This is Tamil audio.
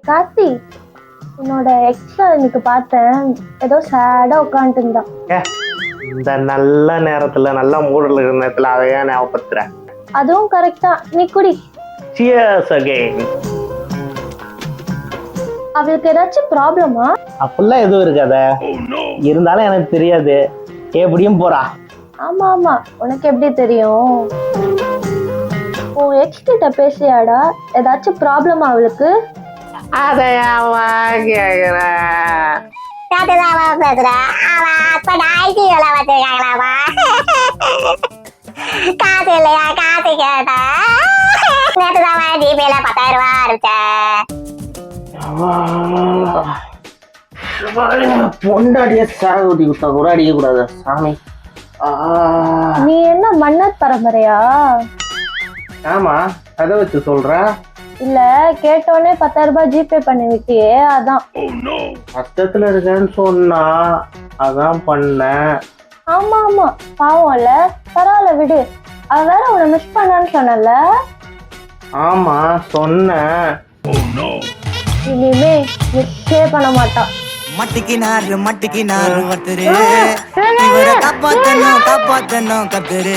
கார்த்தி, உன்னோட எக்ஸ்ட்ரா இன்னைக்கு பார்த்தேன், ஏதோ சேடா உட்காந்துட்டு இருந்தான். இந்த நல்ல நேரத்துல நல்ல மூடல இருக்கிற நேரத்துல அதையா ஞாபகப்படுத்துறேன். அதுவும் கரெக்டா. நீ குடி. Cheers again. அவளுக்கு ஏதாச்சும் ப்ராப்ளமா? அப்படிலாம் எதுவும் இருக்காத. இருந்தாலும் எனக்கு தெரியாது. எப்படியும் போறா. ஆமா ஆமா, உனக்கு எப்படி தெரியும்? உன் எக்ஸ் கிட்ட பேசியாடா? ஏதாச்சும் ப்ராப்ளமா அவளுக்கு? அதையாவா கேக்குறேன். பேசுறேன். காசு இல்லையா? காசு கேட்டேன். நேற்று தான் ஜிபேல 10,000 ரூபாய் அடிச்சேன். பொண்டாடிய சாக ஊட்டி விட்டா கூட அடிக்க கூடாது சாமி. நீ என்ன மன்னர் பரம்பரையா? ஆமா, அதை வச்சு சொல்ற. இல்ல, கேட்டோடனே 10,000 ரூபாய் ஜிபே பண்ணி விட்டியே, அதான். பக்கத்துல இருக்கேன்னு சொன்னா அதான் பண்ணேன். ஆமா ஆமா, பாவம்ல. பரவாயில்ல விடு. அவ வேற உன்னை மிஸ் பண்ணான்னு சொன்னல. ஆமா சொன்னேன். இனிமே மிஸ்ஸே பண்ண மாட்டான். மட்டிக்கினாரு ஒருத்தரு, இவரை காப்பாத்தணும் கத்துரு.